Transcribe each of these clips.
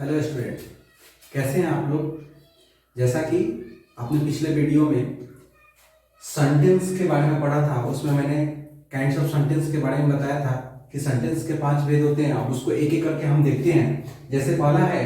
Hello student, कैसे हैं आप लोग। जैसा कि आपने पिछले वीडियो में सेंटेंस के बारे में पढ़ा था, उसमें मैंने काइंड्स ऑफ सेंटेंस के बारे में बताया था कि सेंटेंस के 5 भेद होते हैं। अब उसको एक एक करके हम देखते हैं। जैसे पहला है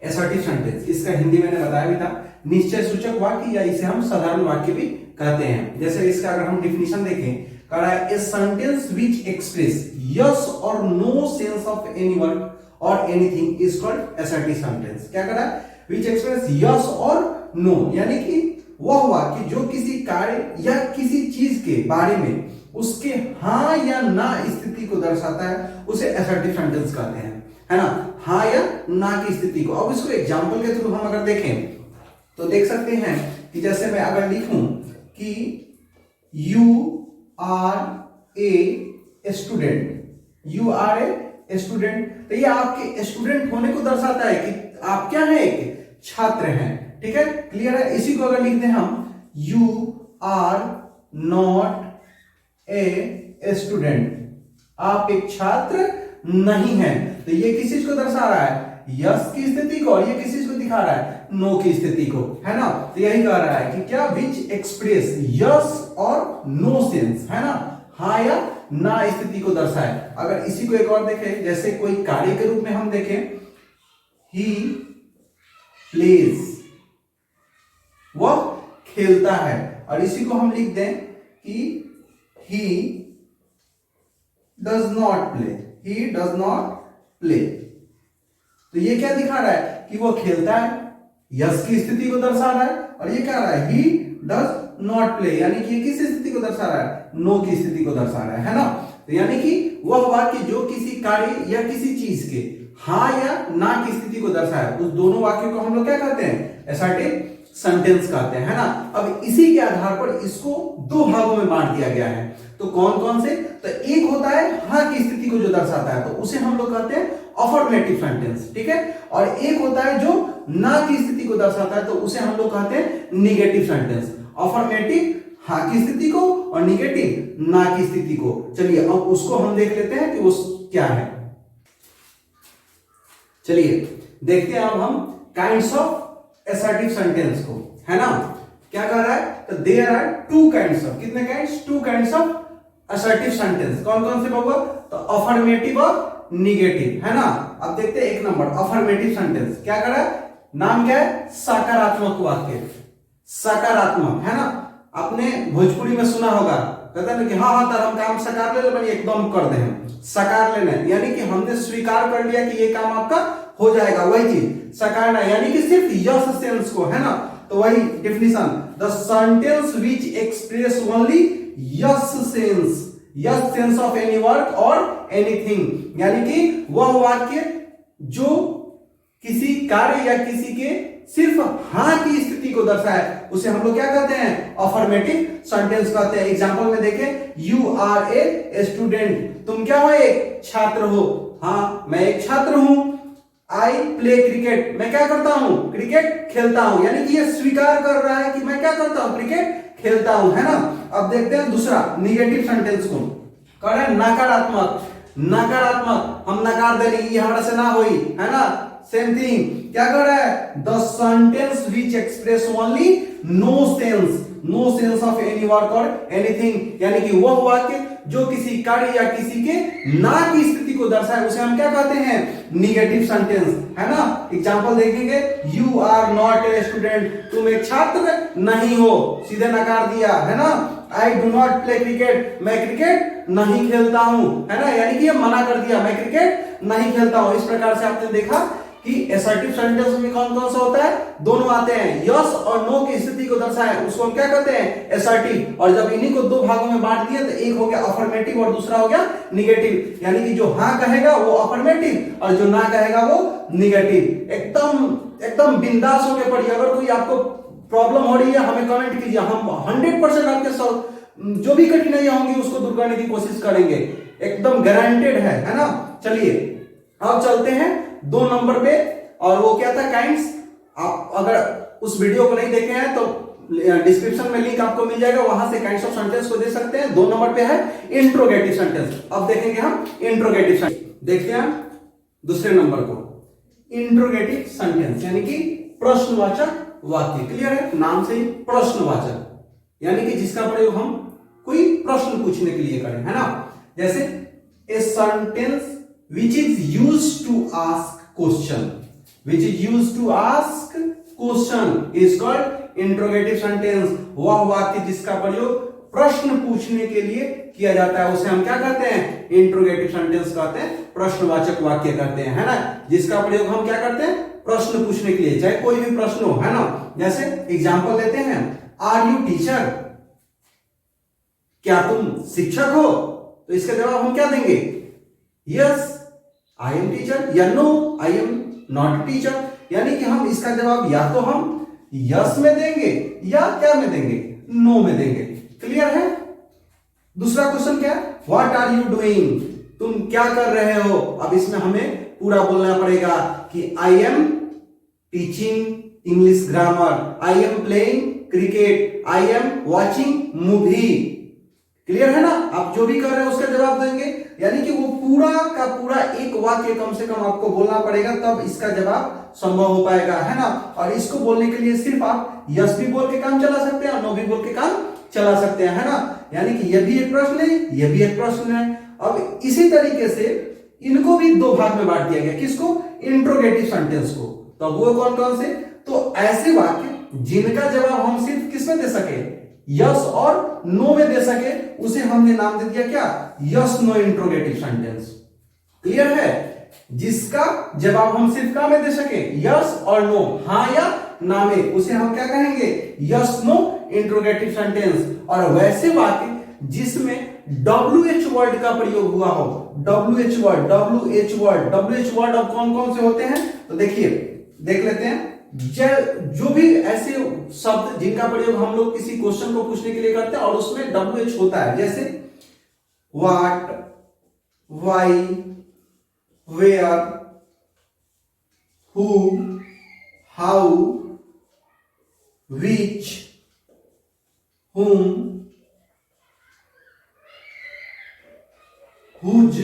असर्टिव सेंटेंस। इसका हिंदी मैंने बताया भी था, निश्चय सूचक वाक्य, या इसे हम साधारण वाक्य भी कहते हैं। जैसे इसका अगर हम डिफिनेशन देखें, कह रहा है a sentence which express yes और no sense of any word और anything is called assertive sentence. क्या कर रहा है? विच एक्सप्रेस यस और नो, यानी कि वह वाक्य जो किसी कार्य या किसी चीज के बारे में उसके हाँ या ना स्थिति को दर्शाता है, उसे असर्टिव सेंटेंस कहते हैं, है ना। हाँ या ना की स्थिति को। अब इसको एग्जांपल के थ्रू हम अगर देखें तो देख सकते हैं कि जैसे मैं अगर लिखूं कि you are a student, you are a student, तो ये आपके स्टूडेंट होने को दर्शाता है कि आप क्या हैं, एक छात्र हैं। ठीक है, क्लियर है। इसी को अगर लिख दें हम you are not a student, आप एक छात्र नहीं हैं, तो ये किस चीज को दर्शा रहा है? यस की स्थिति को। और ये किस चीज को दिखा रहा है? नो की स्थिति को, है ना। तो यही कह रहा है कि क्या विच एक्सप्रेस यस और नो सेंस, है ना, हाँ या ना स्थिति को दर्शाए। अगर इसी को एक और देखें, जैसे कोई कार्य के रूप में हम देखें, ही प्लेज, वह खेलता है, और इसी को हम लिख दें कि he does not play, he does not play। तो ये क्या दिखा रहा है? कि वो खेलता है, यस की स्थिति को दर्शा रहा है, और ये क्या रहा है? he does not play, यानी कि किस स्थिति को दर्शा रहा है? नो की स्थिति को दर्शा रहा है ना। तो यानी कि वह वाक्य जो किसी कार्य या किसी चीज के हाँ या ना की स्थिति को दर्शाए, उस दोनों वाक्यों को हम लोग क्या कहते हैं? असर्टिव सेंटेंस कहते हैं, है ना। अब इसी के आधार पर इसको दो भागों में बांट दिया गया है। तो कौन कौन से? तो एक होता है हाँ की स्थिति को जो दर्शाता है, तो उसे हम लोग कहते हैं अफर्मेटिव सेंटेंस, ठीक है। और एक होता है जो ना की स्थिति को दर्शाता है, तो उसे हम लोग कहते हैं निगेटिव सेंटेंस। अफर्मेटिव हाँ की स्थिति को और निगेटिव ना की स्थिति को। चलिए अब उसको हम देख लेते हैं कि वो क्या है। चलिए देखते हैं अब हम काइंड्स ऑफ असर्टिव सेंटेंस को, है ना। क्या कह रहा है? तो there are two kinds of, कितने kinds? Two kinds of assertive sentence. कौन कौन से बाबू? तो अफर्मेटिव और निगेटिव, है ना। अब देखते हैं एक नंबर अफर्मेटिव सेंटेंस। क्या कर रहा है? नाम क्या है? सकारात्मक वाक्य, सकारात्मक, है ना। आपने भोजपुरी में सुना होगा, कहते हैं कि हाँ हाँ तर हम काम सकार ले लें, एकदम कर दें हम सकार लेना, यानी कि हमने स्वीकार कर लिया कि ये काम आपका हो जाएगा, वही चीज सकारना, यानी कि सिर्फ यस सेंस को, है ना। तो वही definition, the sentence which express only yes sense of any work और एनीथिंग, यानी कि वह वाक्य जो किसी कार्य या किसी के सिर्फ हाँ की स्थिति को दर्शाए, उसे हम लोग क्या कहते हैं? अफर्मेटिव सेंटेंस कहते हैं। एग्जांपल में देखें, यू आर ए स्टूडेंट, तुम क्या हो? एक छात्र हो। हाँ मैं एक छात्र हूं। आई प्ले क्रिकेट, मैं क्या करता हूं? क्रिकेट खेलता हूं, यानी कि ये स्वीकार कर रहा है कि मैं क्या करता हूं? क्रिकेट खेलता हूं, है ना। अब देखते हैं दूसरा निगेटिव सेंटेंस को। कह रहे हैं नकारात्मक, नकारात्मक हम नकार दे रही, ये हमारा से ना हुई, है ना। सेम थिंग, क्या कर रहा है? The sentence which express only no sense of any work और एनीथिंग, यानी कि वह वाक्य जो किसी कार्य या किसी के ना की स्थिति को दर्शाए, उसे हम क्या कहते हैं? निगेटिव सेंटेंस, है ना। एग्जांपल देखेंगे, you are not a student, तुम एक छात्र नहीं हो, सीधे नकार दिया, है ना। I do not play cricket, मैं क्रिकेट नहीं खेलता हूं, है ना, यानी कि ये मना कर दिया, मैं क्रिकेट नहीं खेलता हूं। इस प्रकार से आपने देखा कि असर्टिव सेंटेंस में कौन कौन सा होता है? दोनों आते हैं, यस और नो की स्थिति को दर्शाए, उसको हम क्या कहते हैं? असर्टिव। और जब इन्हीं को दो भागों में बांट दिया, तो एक हो गया अफर्मेटिव और दूसरा हो गया निगेटिव, यानी कि जो हाँ कहेगा वो अफर्मेटिव और जो ना कहेगा वो निगेटिव। एकदम बिंदास होकर पढ़िए। अगर कोई आपको प्रॉब्लम हो रही है, हमें कमेंट कीजिए, हम 100% आपके जो भी कठिनाइयां होंगी उसको दूर करने की कोशिश करेंगे, एकदम गारंटेड है ना। चलिए अब चलते हैं 2 नंबर पे, और वो क्या था? काइंड्स। आप अगर उस वीडियो को नहीं देखे हैं तो डिस्क्रिप्शन में लिंक आपको मिल जाएगा, वहां से काइंड्स ऑफ सेंटेंस को देख सकते हैं। 2 नंबर पे है इंट्रोगेटिव सेंटेंस। अब देखेंगे हम इंट्रोगेटिव सेंटेंस। देखते हैं दूसरे नंबर को, इंट्रोगेटिव सेंटेंस यानी कि प्रश्नवाचक वाक्य। क्लियर है, नाम से ही प्रश्नवाचक यानी कि जिसका प्रयोग हम कोई प्रश्न पूछने के लिए करें, है ना। जैसे a sentence which is used to ask question, which is used to ask question is called interrogative sentence. वह वाक्य जिसका प्रयोग प्रश्न पूछने के लिए किया जाता है उसे हम क्या कहते हैं, इंट्रोगेटिव सेंटेंस कहते हैं, प्रश्नवाचक वाक्य कहते हैं, है ना। जिसका प्रयोग हम क्या करते हैं, प्रश्न पूछने के लिए, चाहे कोई भी प्रश्न हो, है ना। जैसे एग्जांपल लेते हैं, आर यू टीचर, क्या तुम शिक्षक हो, तो इसका जवाब हम क्या देंगे, यस आई एम टीचर, या no I am not teacher. यानी कि हम इसका जवाब या तो हम यस में देंगे या क्या में देंगे, नो में देंगे। क्लियर है। दूसरा क्वेश्चन क्या है, व्हाट आर यू डूइंग, तुम क्या कर रहे हो। अब इसमें हमें पूरा बोलना पड़ेगा कि I am teaching English grammar, I am playing cricket, I am watching movie. Clear है ना। आप जो भी कर रहे हैं उसका जवाब देंगे, यानी कि वो पूरा का पूरा एक वाक्य कम से कम आपको बोलना पड़ेगा, तब इसका जवाब संभव हो पाएगा, है ना। और इसको बोलने के लिए सिर्फ आप यस भी बोल के काम चला सकते हैं और नो भी बोल के काम चला सकते हैं, है ना। यानी कि यह भी एक प्रश्न है, यह भी एक प्रश्न है। अब इसी तरीके से इनको भी दो भाग में बांट दिया गया, किसको, इंट्रोगेटिव सेंटेंस को। तो वो कौन कौन से, तो ऐसे वाक्य जिनका जवाब हम सिर्फ किस में दे सके, यस और नो में दे सके, उसे हमने नाम दे दिया क्या, yes no interrogative sentence. Clear है। जिसका जवाब हम सिर्फ क्या में दे सके, यस और नो, हाँ या ना में, उसे हम क्या कहेंगे, यस नो इंट्रोगेटिव सेंटेंस। और वैसे वाक्य जिसमें WH वर्ड का प्रयोग हुआ हो, WH word, WH word, WH word अब कौन कौन से होते हैं, तो देखिए देख लेते हैं। जो भी ऐसे शब्द जिनका प्रयोग हम लोग किसी क्वेश्चन को पूछने के लिए करते हैं और उसमें WH होता है, जैसे what, why, where, who, how, which, whom, whose,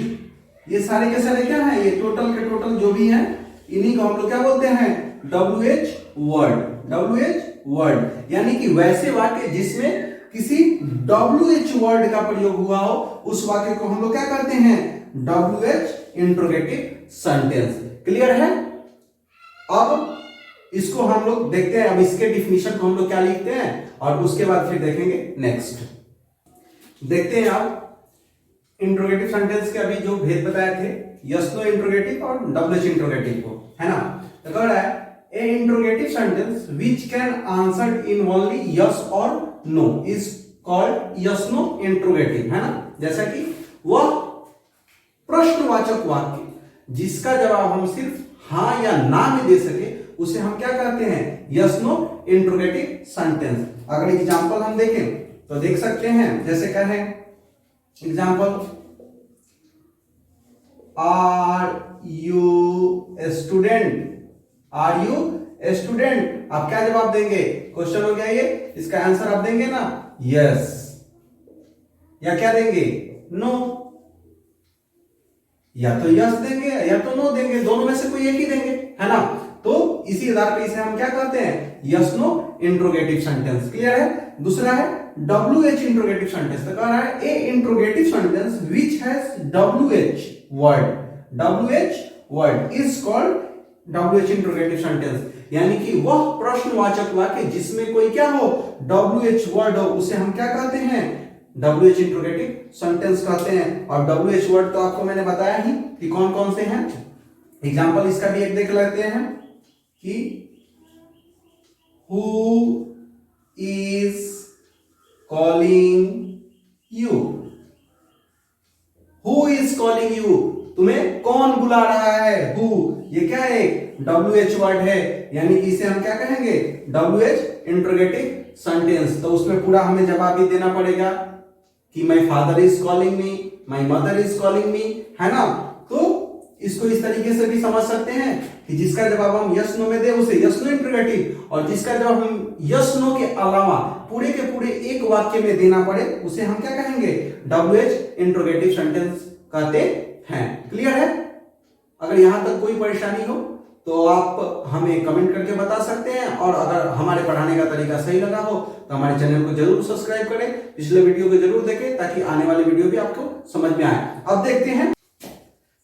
ये सारे के सारे क्या है, ये टोटल के टोटल जो भी हैं, इन्हीं को हम लोग क्या बोलते हैं, WH वर्ड, WH वर्ड। यानी कि वैसे वाक्य जिसमें किसी WH वर्ड का प्रयोग हुआ हो, उस वाक्य को हम लोग क्या करते हैं, WH इंट्रोगेटिव सेंटेंस। क्लियर है। अब इसको हम लोग देखते हैं, अब इसके डिफिनीशन को हम लोग क्या लिखते हैं और उसके बाद फिर देखेंगे नेक्स्ट। देखते हैं आप इंट्रोगेटिव सेंटेंस के अभी जो भेद बताए थे, यस नो इंट्रोगेटिव और WH इंट्रोगेटिव को, है ना। तो कह रहा है a interrogative sentence which can answer in only yes और no is called yes no interrogative, है ना। जैसा कि वह प्रश्नवाचक वाक्य जिसका जवाब हम सिर्फ हाँ या ना में दे सके, उसे हम क्या कहते हैं, यस नो इंट्रोगेटिव सेंटेंस। अगर एग्जांपल हम देखें तो देख सकते हैं, जैसे कहें example, are you student, are you student, आप क्या जवाब देंगे, क्वेश्चन हो गया ये, इसका आंसर आप देंगे ना यस, या क्या देंगे, नो। या तो यस देंगे या तो नो देंगे, दोनों में से कोई एक ही देंगे, है ना। तो इसी आधार पर इसे हम क्या कहते हैं, yes no interrogative sentence. Clear है। दूसरा है WH इंट्रोगेटिव सेंटेंस। तो कह रहा है a interrogative sentence which has WH word, WH word is called WH interrogative sentence. यानी कि वह प्रश्नवाचक वाक्य जिसमें कोई क्या हो, WH वर्ड हो, उसे हम क्या कहते हैं, WH इंट्रोगेटिव सेंटेंस कहते हैं। और WH वर्ड तो आपको मैंने बताया ही कि कौन कौन से हैं। एग्जांपल इसका भी एक देख लेते हैं कि who is calling you, who is calling you, तुम्हें कौन बुला रहा है, हु, ये क्या है, WH वर्ड है। यानी कि इसे हम क्या कहेंगे, WH इंट्रोगेटिव सेंटेंस। तो उसमें पूरा हमें जवाब भी देना पड़ेगा कि my father is calling me, my mother is calling me, है ना। तो इसको इस तरीके से भी समझ सकते हैं कि जिसका जवाब हम यस नो में दे उसे यस नो इंट्रोगेटिव, और जिसका जवाब हम यस नो के अलावा पूरे के पूरे एक वाक्य में देना पड़े, उसे हम क्या कहेंगे, WH इंट्रोगेटिव सेंटेंस कहते हैं। क्लियर है। अगर यहां तक कोई परेशानी हो तो आप हमें कमेंट करके बता सकते हैं, और अगर हमारे पढ़ाने का तरीका सही लगा हो तो हमारे चैनल को जरूर सब्सक्राइब करें, पिछले वीडियो को जरूर देखें ताकि आने वाले वीडियो भी आपको समझ में आए। अब देखते हैं,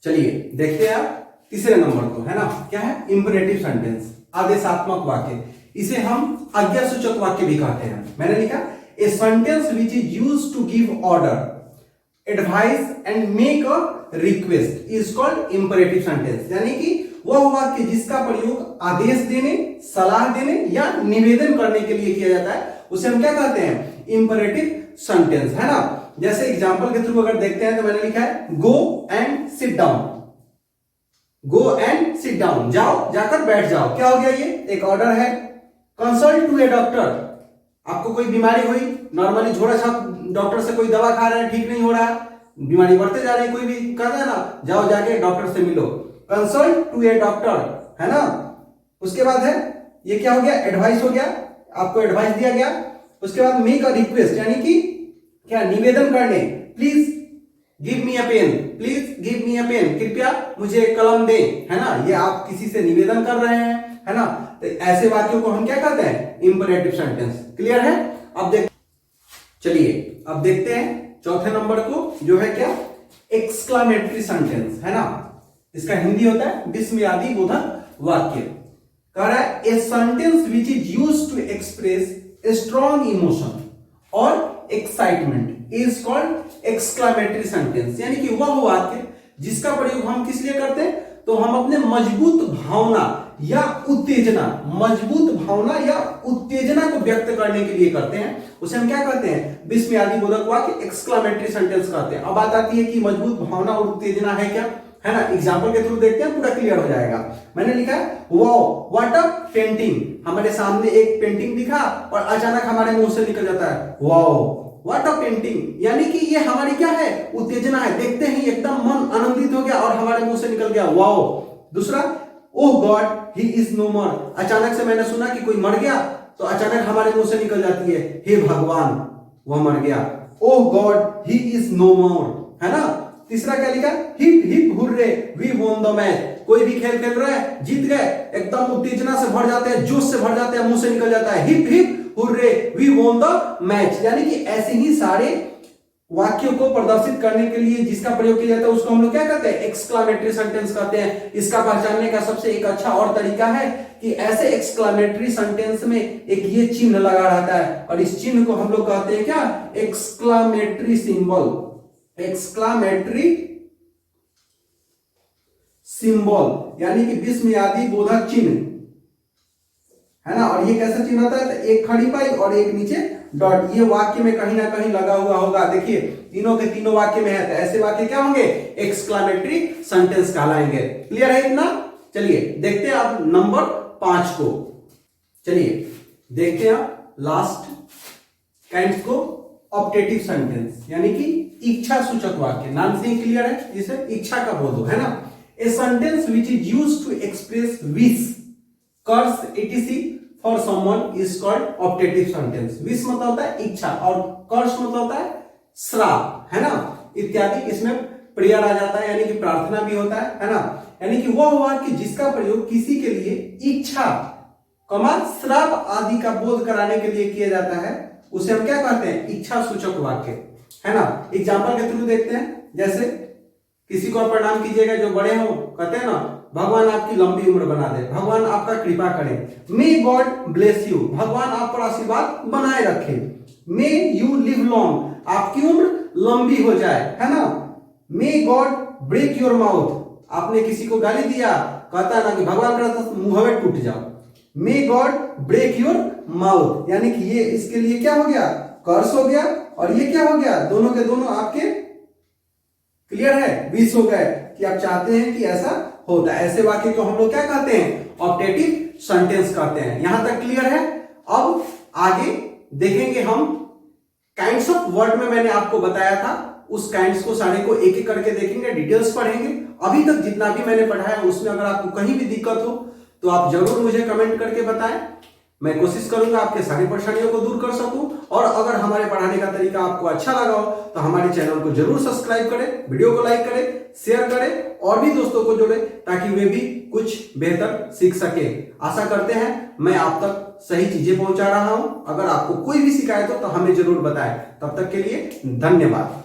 चलिए देखते हैं आप तीसरे नंबर को, है ना, क्या है, इंपरेटिव सेंटेंस, आदेशात्मक वाक्य। इसे हम आज्ञा सूचक वाक्य भी कहते हैं। मैंने लिखा a sentence which is used to give order, advice and make a request is called imperative sentence. यानी कि वह वाक्य जिसका प्रयोग आदेश देने, सलाह देने या निवेदन करने के लिए किया जाता है उसे हम क्या कहते हैं, इंपरेटिव सेंटेंस, है ना। जैसे एग्जांपल के थ्रू अगर देखते हैं तो मैंने लिखा है go and sit down, go and sit down, जाओ जाकर बैठ जाओ। क्या हो गया, ये एक ऑर्डर है। कंसल्ट टू ए डॉक्टर, आपको कोई बीमारी हुई, नॉर्मली झोड़ा छाप डॉक्टर से कोई दवा खा रहे हैं, ठीक नहीं हो रहा है, बीमारी बढ़ते जा रही है, कोई भी कहता है ना जाओ जाके डॉक्टर से मिलो, कंसल्ट टू ए डॉक्टर, है ना। उसके बाद है ये क्या हो गया, एडवाइस हो गया, आपको एडवाइस दिया गया। उसके बाद मेक अ रिक्वेस्ट, यानी कि क्या, निवेदन करने, please give me a pen, please give me a pen, कृपया मुझे कलम दे, है ना। ये आप किसी से निवेदन कर रहे हैं, है ना। तो ऐसे वाक्यों को हम क्या कहते हैं, इंपरेटिव सेंटेंस। क्लियर है। चलिए अब देखते हैं चौथे नंबर को, जो है क्या, एक्सक्लामेटरी सेंटेंस, है ना। इसका हिंदी होता है विस्मयादि बोधक वाक्य। कह रहा है a sentence which is used to express a strong emotion और excitement is called exclamatory sentence. यानी कि वह वाक्य जिसका प्रयोग हम किस लिए करते हैं, तो हम अपने मजबूत भावना या उत्तेजना, मजबूत भावना या उत्तेजना को व्यक्त करने के लिए करते हैं, उसे हम क्या कहते हैं, विस्मयादि बोधक वाक्य, एक्सक्लामेटरी सेंटेंस कहते हैं। अब बात आती है कि मजबूत भावना और उत्तेजना है क्या, है ना। एग्जांपल के थ्रू देखते हैं, पूरा क्लियर हो जाएगा। मैंने लिखा है वाओ व्हाट अ पेंटिंग, हमारे सामने एक पेंटिंग दिखा और अचानक हमारे मुंह से निकल जाता है वाओ व्हाट अ पेंटिंग, यानी कि ये हमारी क्या है, उत्तेजना है। देखते ही एकदम मन आनंदित हो गया और हमारे मुंह से निकल गया वाओ। दूसरा, ओह गॉड ही इज नो मोर, अचानक से मैंने सुना कि कोई मर गया तो अचानक हमारे मुंह से निकल जाती है हे भगवान वह मर गया, oh God he is no more, है ना। तीसरा क्या लिखा, hip hip hurray we won the match, कोई भी खेल खेल रहे हैं, जीत गए, एकदम उत्तेजना से भर जाते हैं, जोश से भर जाते हैं, मुंह से निकल जाता है hip hip hurray we won the match. यानी कि ऐसे ही सारे वाक्यों को प्रदर्शित करने के लिए जिसका प्रयोग किया जाता है उसको हम लोग क्या कहते हैं, एक्सक्लामेटरी सेंटेंस कहते हैं। इसका पहचानने का सबसे एक अच्छा और तरीका है कि ऐसे एक्सक्लामेटरी सेंटेंस में एक ये चिन्ह लगा रहता है और इस चिन्ह को हम लोग कहते हैं क्या, एक्सक्लामेटरी सिंबल, एक्सक्लामेटरी सिंबल, यानी कि विस्मयादि बोधक चिन्ह, है ना। और ये कैसा चिन्ह होता है, तो एक खड़ी पाई और एक नीचे डॉट, ये वाक्य में कहीं ना कहीं लगा हुआ होगा। देखिए तीनों के तीनों वाक्य में है, तो ऐसे वाक्य क्या होंगे, एक्सक्लामेटरी सेंटेंस कहलाएंगे। क्लियर है इतना। चलिए देखते हैं अब नंबर 5 को। चलिए देखते हैं लास्ट काइंड को, ऑप्टेटिव सेंटेंस, यानी कि इच्छा सूचक वाक्य। नाम से ही क्लियर है, जिसे इच्छा का बोध हो, है ना। A sentence which is used to express wish, curse etc for someone is called optative sentence. Wish मतलब होता है इच्छा और कर्स मतलब होता है श्राप, है ना, इत्यादि। इसमें प्रेयर आ जाता है, यानी कि प्रार्थना भी होता है ना। यानी कि वह वाक्य जिसका प्रयोग किसी के लिए इच्छा कमा श्राप आदि का बोध कराने के लिए किया जाता है उसे हम क्या कहते हैं, इच्छा सूचक वाक्य, है ना। एग्जाम्पल के थ्रू देखते हैं, जैसे किसी को प्रणाम कीजिएगा जो बड़े हो, कहते हैं ना भगवान आपकी लंबी उम्र बना दे, भगवान आपका कृपा करे, मे गॉड ब्लेस यू, भगवान आप पर आशीर्वाद बनाए रखे, मे यू लिव लॉन्ग, आपकी उम्र लंबी हो जाए, है ना। May God break your mouth, आपने किसी को गाली दिया, कहता है ना कि भगवान का मुंह टूट जाओ, may God break your mouth, यानी कि ये इसके लिए क्या हो गया, कर्स हो गया, और ये क्या हो गया, दोनों के दोनों आपके क्लियर है, विश हो गए कि आप चाहते हैं कि ऐसा होता है। ऐसे वाक्य को हम लोग क्या कहते हैं, ऑप्टेटिव सेंटेंस कहते हैं। यहां तक क्लियर है। अब आगे देखेंगे हम काइंड्स ऑफ वर्ड में मैंने आपको बताया था, उस काइंड्स को सारे को एक एक करके देखेंगे, डिटेल्स पढ़ेंगे। अभी तक जितना भी मैंने पढ़ाया उसमें अगर आपको कहीं भी दिक्कत हो तो आप जरूर मुझे कमेंट करके बताएं, मैं कोशिश करूंगा आपके सारी परेशानियों को दूर कर सकूं। और अगर हमारे पढ़ाने का तरीका आपको अच्छा लगा हो तो हमारे चैनल को जरूर सब्सक्राइब करें, वीडियो को लाइक करें, शेयर करें और भी दोस्तों को जोड़ें ताकि वे भी कुछ बेहतर सीख सके। आशा करते हैं मैं आप तक सही चीजें पहुंचा रहा हूं। अगर आपको कोई भी शिकायत हो तो हमें जरूर बताएं। तब तक के लिए धन्यवाद।